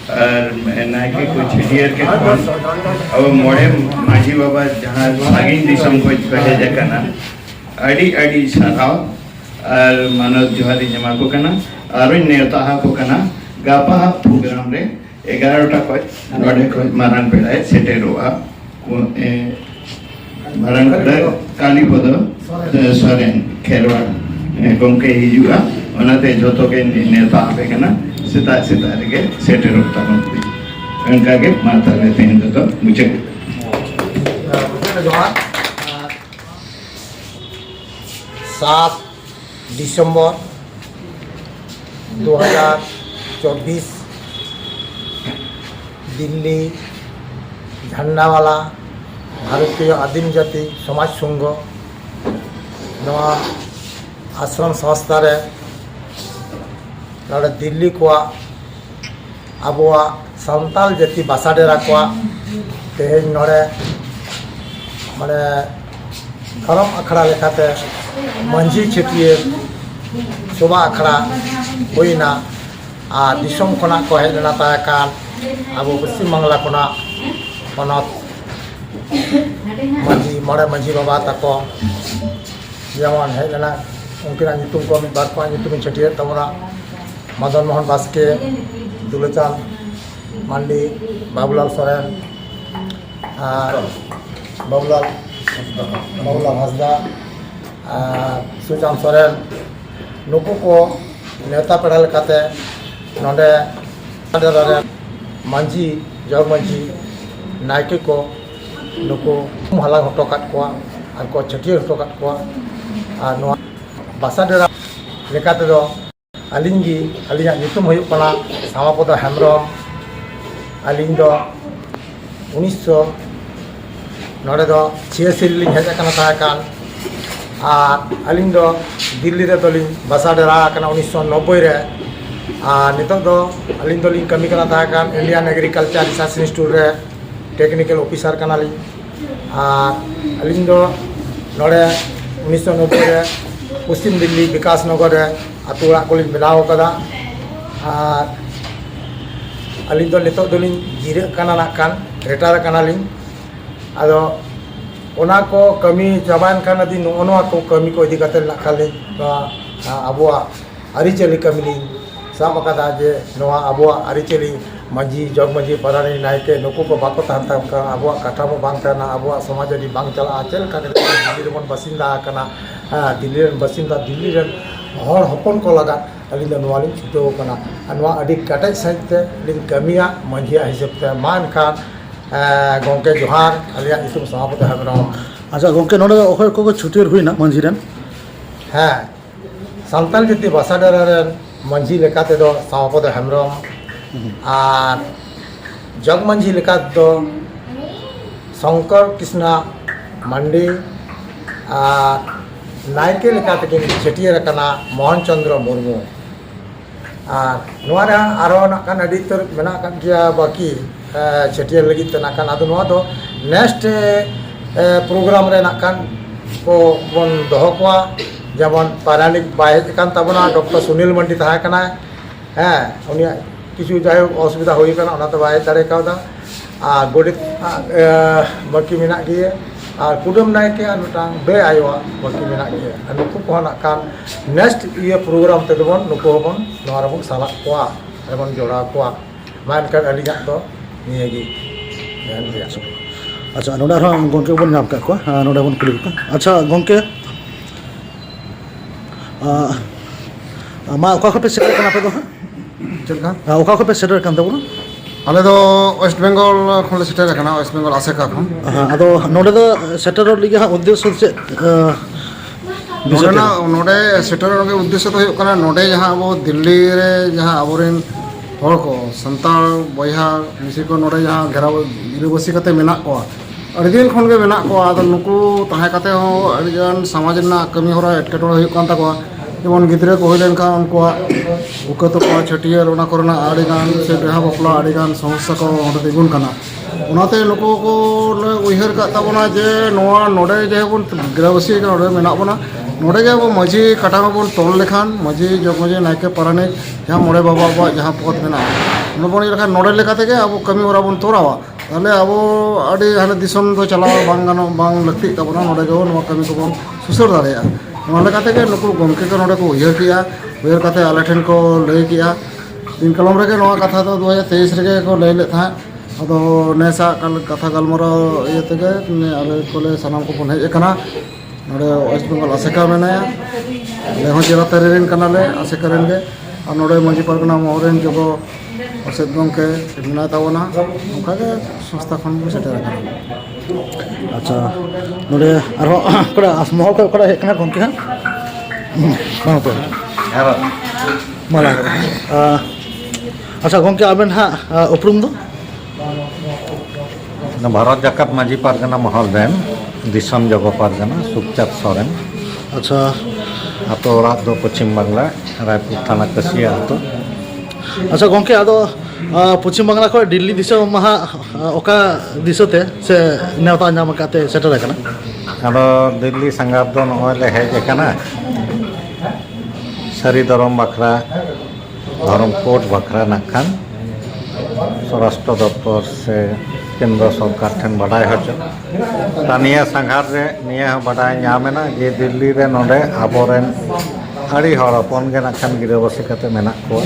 और नायके को छटियर के अब मोड़े माझी बाबा जहाँ सागिन दिसम को हेज कना अड़ी अड़ी साराव और मानव जोहारी जमा को कना और नेता को कना गापा प्रोग्राम रे 11टा को नोडे को मारन पेड़ाए सेटेरोआ मारन पेड़ा कालीपद सोरेन खेरवाड़ गोमके हिजुआ ओनाते जोतो के नेता पे कना सेता सेता रे सेटेरो तमन उनका के माता लेते हैं तो मुझे जोहार 7 दिसंबर 2024 दिल्ली झंडावाला भारतीय आदिम जाति समाज संघ नवा आश्रम संस्था रे नोडे दिल्ली को आबुआ सान्ताल जाति बासा डेरा को तेज नोडे माने धर्म अखड़ा लेखाते मंझी छटियर शोभा अखड़ा होना और दिसम खना को हेजना ताकान अब पश्चिम बांगला खना पनत मंझी मड़े मंझी बाबा तको जेमन हेजना उनकिना नितुम को मिद बार को नितुम छटियर तबना मदन मोहन बास्के दुलचांद मांडी बाबूलाल सोरेन बाबूलाल हंसदा सुचांद सोरेन नुकु को नेता पेड़ा लेकाते नोडे मंझी जग मंझी नायके को नुकु हलांग हटो काट कोआ और को छटियर हटो काट कोआ और नोआ बासा डेरा लेकाते दो अलिंगी अलिंगा नितुम हुयुग कना सामापद हेम्ब्रम अलिंग दो 1900 नोडे दो 86 लिंग हेज कना ताकान और अलिंग दो दिल्ली रे दोलिंग बासा डेरा कना 1990 रे और नितो दो अलिंग दोलिंग कमी कना ताकान इंडियन एग्रीकल्चर रिसर्च इंस्टीट्यूट रे टेक्निकल ऑफिसर कना लिंग और अलिंग दो नोडे 1990 रे पश्चिम दिल्ली विकास नगर रे आतु ओड़ा को बनाव कदा और अलिंग दो नितो दोलिंग जिरे कना नाकान रिटायर कना लिंग आदो ओना को कमी चाबान खान अदी नोआ को कमी को इदी कते नाखाले अबुआ अरिचली कमी साब कदा जे नोआ अबुआ अरिचली मंझी जग मंझी परानी नायके नुकु को बाको तांता का अबुआ काठा मो बांग ताना अबुआ समाज अदी बांग चला चल का दिल्ली रे बसिंदा कना दिल्ली रे बसिंदा दिल्ली रे हर हपन को लगा अली नोआ लिंग छुटो कना नोआ अदी कटे साइते लिंग कमिया मंझिया हिसाब ते मान खान गोंके जोहार अलिया इसम सभापति हेम्ब्रम अच्छा गोंके नोडे ओखर को छुटियर हुई ना मंझी रेन हाँ सान्ताल जाति बासा डेरा रेन मंझी लेकाते दो सभापति हेम्ब्रम और जग मंझी लेका दो शंकर कृष्णा मांडी और नायके लेकाते के छटियर कना मोहन चंद्र मुर्मू और नोआ रे आरो नाकान अडी तर मेना कान गया बाकी छटियर लगी तो नाकान आदो नोआ दो नेक्स्ट प्रोग्राम रे नाकान को बन दोहो कोआ जेमन पारानिक बाय कान तबना डॉक्टर सुनील मंडी तहा कना हैं उनिया किछु जाय असुविधा होई कना ओना तो बाय दाड़े कावदा आ गोडित बाकी मेना गिए और कुडम नायके और मिटांग बे आयोआ बाकी मेना गिए नुकु को नाकान नेक्स्ट ये प्रोग्राम ते दबन नुकु होबन नोआ रबन साला कोआ रेबन जोड़ा कोआ मान कर अलिगा तो नियगी ध्यान दिया अच्छा नोडा हम गोंके बन नाम का को नोडा बन क्लिक का अच्छा गोंके मा ओका खपे सेटर कना पे दो चलका ओका खपे सेटर कान तबो आले दो वेस्ट बेंगल खन ले सेटर कना वेस्ट बेंगल आसेका खन अदो नोडे दो सेटर लिगे हा उद्देश्य से नोडे सेटर के उद्देश्य तो हुयुग कना नोडे जहां अब दिल्ली रे जहां अबोरेन हर को संताल बया मिसी को नोडे जहां घेराव गिरबसी कते मेना को अड़ी दिन खन के मेना को आदो नुकु ताहे कते हो अड़ी जन समाज ना कमी होरा एटकेटोड़ हुयुग कान ताको जेमन गिद्रे को होइलेन का उनको उकतो को छटियर ओना करना आड़ी गान से बेहा बपला आड़ी गान समस्या को होंडे दिगुन कना ओनाते नुकु को उइहर का ताबना जे नोआ नोडे जे बन गिरबसी नोडे मेना बना नोड़े के अब मजी काटा में बन तोल लेखान मजी जग मजी नायके पारानिक जहाँ मोड़े बाबा अब जहाँ पद में बन लेखान नोड़े लेखाते अब कमी हरा बन तोड़ावा ताहले अब अड़ी हाने दिसम दो चलाव बांग गानो बांग लक्ति तबना नोड़े के वो कमी को बन सुसर दाड़ेया नोड़ा लेखाते के नुकु गमके को नोड़े को उयहर किया उयहर काते आले ठेन को लय किया दिन कलम रे नोआ कथा तो 2023 रे को लय ले था अदो नेसा कल कथा गलमरा ये तेगे आले कोले सनाम को बन हेज कना नोड़े वेस्ट बेंगल आसेका मेनाया ले हो जिला तरेरिन कनाले आसेका रेन गे और नोड़े मांझी पारगना मोहरेन जगो असेद गमके मेना तावना ओका के संस्था खन को सेटर कना अच्छा नोड़े आरो कड़ा असमहल को कड़ा हेकना गमके हा कोन तो माला अच्छा गमके आबेन हा उपरुम दो भारत जाकत माझी पारगना महल रेन दिसम जगो पारगना सुखचाँद सोरेन। अच्छा आतो ओराग दो पश्चिम बांगला रायपुर थाना कसिया आतो। अच्छा गमके आदो पश्चिम बांगला को दिल्ली दिसम महा ओका दिसते से नेवता नाम काते सेटर कना आदो दिल्ली संगार दो नले हेज कना सारी धरम बखरा धरम कोड बखरा नाखान स्वराष्ट्र दफ्तर से केंद्र सरकार ठेन बाडाय हजो तानिया संघार रे निया बाडाय नामेना जे दिल्ली रे नोडे आबोरेन आड़ी हर अपन गे नाखान गिराबसी कते मेना को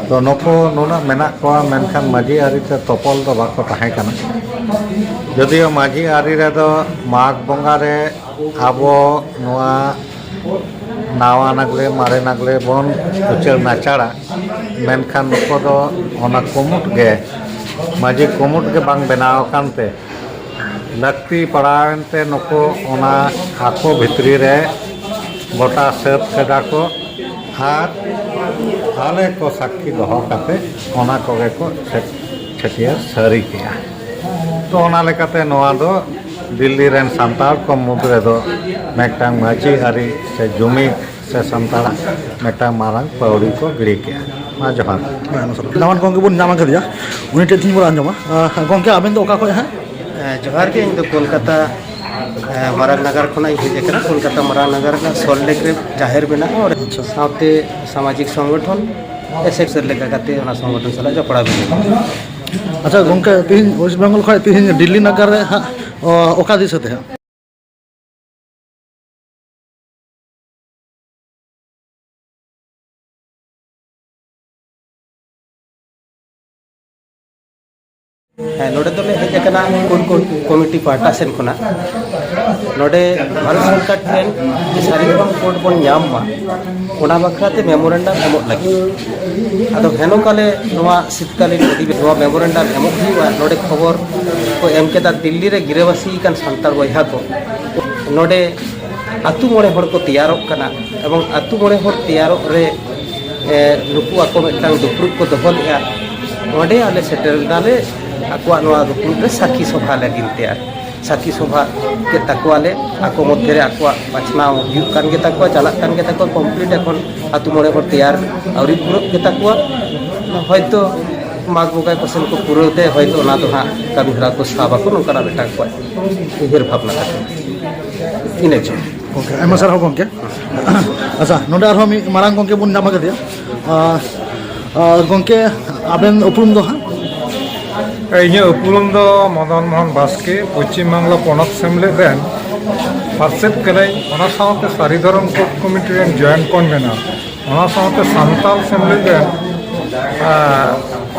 तो नको नोना मेना को मेनखान माझी आरी ते तपल दो बाको ताहे कना जदियो माझी आरी रे दो माघ बंगा रे आबो नोआ नावा नागले मारे नागले बन उचर नाचाड़ा मेनखान नको दो ओना कुमुट गे माझी कुमुट के बांग बनाव कानते लक्ति पड़ावनते नको ओना आको भितरी रे गोटा सेब केदा को हार आले को साक्षी दोहो काते ओना कोगे को छटिया सरी किया तो ओना लेकाते नोआ दो दिल्ली रेन सांताल को मुद्रे दो मेटांग माझी आरी से जुमी से सांताला मेटांग मारंग पौड़ी को गिरी किया मा जोहार नामान गमके बन नामा कर दिया उन्हें टेथिंग बोला अंजमा गमके आबेन दो ओका को है जोहार के इन कोलकाता मरान नगर खुना हेजना कोलकाता मरान नगर का सोललेक रे जाहिर बना और साथे सामाजिक संगठन एसएक्सर लेका काते ओना संगठन सला जपड़ा बना अच्छा गमके तीन वेस्ट बेंगल खय तीन दिल्ली नगर रे ओका दिसते है नोडे दोले हेजना कोन कमिटी पार्टा सेन खुना नोडे भारत सरकार ठेन सारी रकम कोड बन नाम मा ओना बखराते मेमोरेंडम एमो लगी आदो हेनो काले नोआ शीतकालीन नोआ मेमोरेंडम एमो हुआ नोडे खबर को एम केदा दिल्ली रे गिरेवासी कान संतार बयहा को नोडे आतु मोड़े हड़ को तैयारोग कना एवं आतु मोड़े हड़ तैयारोग रे नुकु आको मिटांग दुपुरुब को दोहलेया नोडे आले सेटल दाले आकुआ नोआ दुपुरुब रे साखी सभा लगिन तैयार साखी सभा के तकवाले आको मध्य रे आकुआ बाछनाव हुयुग कान के तकवा चलाक कान के तकवा कंप्लीट एखन आतु मोड़े हड़ तैयार आवरी पुरो के तकवा हयतो माघ बंगाय पसन को पुरोते हयतो ना तो हां कमी हरा को साबा को नोकरा बेटा को उहेर भावना था इने जो ओके एमा सर हो गमके अच्छा नोडे आरो मी मारांग गमके बन नामा कर दिया गमके आबेन उपरुम दो हा ᱤᱧᱟᱹᱜ ᱩᱯᱨᱩᱢ ᱫᱚ ᱢᱚᱫᱚᱱ ᱢᱳᱦᱚᱱ ᱵᱟᱥᱠᱮ ᱯᱚᱥᱪᱤᱢ ᱵᱟᱝᱞᱟ ᱯᱚᱱᱚᱛ ᱥᱮᱢᱞᱮᱫ ᱨᱮᱱ ᱯᱟᱨᱥᱮᱫ ᱠᱟᱹᱱᱟᱹᱧ ᱚᱱᱟ ᱥᱟᱶᱛᱮ ᱥᱟᱹᱨᱤ ᱫᱷᱚᱨᱚᱢ ᱠᱳᱰ ᱠᱚᱢᱤᱴᱤ ᱨᱮᱱ ᱡᱚᱭᱮᱱᱴ ᱠᱚᱱᱵᱷᱮᱱᱟᱨ ᱚᱱᱟ ᱥᱟᱶᱛᱮ ᱥᱟᱱᱛᱟᱲ ᱥᱮᱢᱞᱮᱫ ᱨᱮᱱ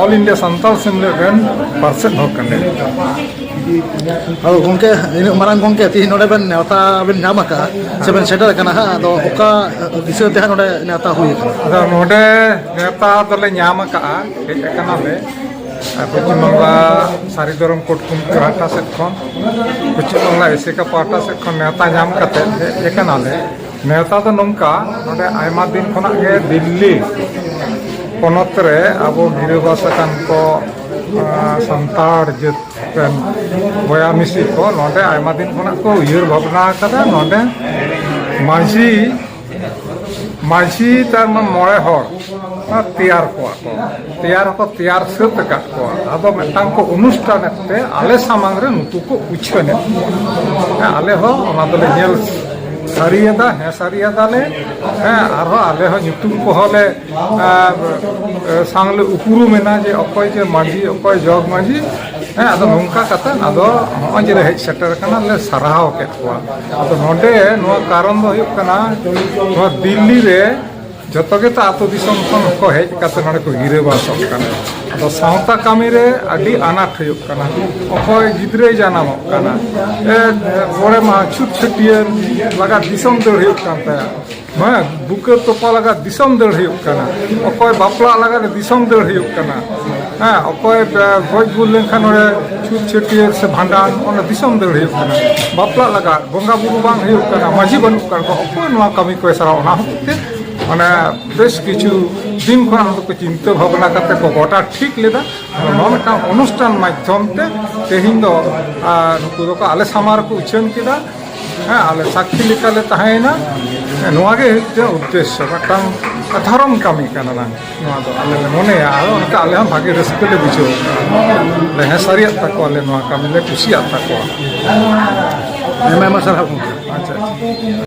ऑल इंडिया संताल सेमलेद रेन पार्सेद हो कने गमके इन मारांग गमके तीन नोडे बेन नेवता बेन नाम का से बेन सेटर कना हा दो ओका दिसते हा नोडे नेवता हुई अदा नोडे नेवता दले नाम का हेज कना ले पश्चिम बांगला सारी धरम कोड कमिटी पार्टा से खन पश्चिम बांगला एसेका पार्टा से खन नेवता नाम कते हे कना ले नेवता तो नोंका नोडे आयमा दिन खना गे दिल्ली पनत रे अब गिरबास को संताड़ जत बया मिसी को नोडे आयमा दिन खना को उयर भावना कदा नोडे माझी माझी तार मन मोड़े हर तैयार को तैयार सत का अब मिटांग को अनुष्ठान आले सामांग रे नुतु को उछने आले हो ओना दले नेल सारियदा है सारियदाले आरो आले हो ᱧᱩᱛᱩᱢ कोहले सांगले उपुरु मेना जे अकय जे मांझी अकय जग मांझी आदो नोंका कथा आदो नॉय जे हेज सेटर कना ले सराहाव के कोआ आदो नोंडे नो कारण दो हुयुग कना नो दिल्ली रे जतगे तो आतो दिसम खन को हेज कते नडे को गिरेबासक कना आदो सावता कामी रे आदि आनाट हुयुग कना अकय गिद्रे जानामक कना बड़े मा छुट छटियर लगा दिसम दर हुयुग कानता हाँ बुके तोपा लगा दिसम दर हुयुग कना अकय बापला लगा दिसम दर हुयुग कना हाँ अकय गज गुल लेनखान ओरे छुट छटियर से भांडान ओना दिसम दर हुयुग कना बापला लगा बंगा बुरु बांग हुयुग कना माजी बनु कर को अकय नोआ कमी को सरा ओना होते माने बेश किछु दिन खन को चिंता भावना करते को गोटा ठीक लेदा नोआ मिटा अनुष्ठान माध्यम ते तेहिन दो नुकु दो आले सामार को उछन केदा हाँ आले साक्षी लेकाले तहायना नोआगे हुते उद्देश्य मिटांग धर्म कामी काना ना नोआ दो आले मने आरो नता आले हम भागे रस्के ले बुझो ले हे सारिया तक आले नोआ कामी ले खुशिया तक मैं मसला अच्छा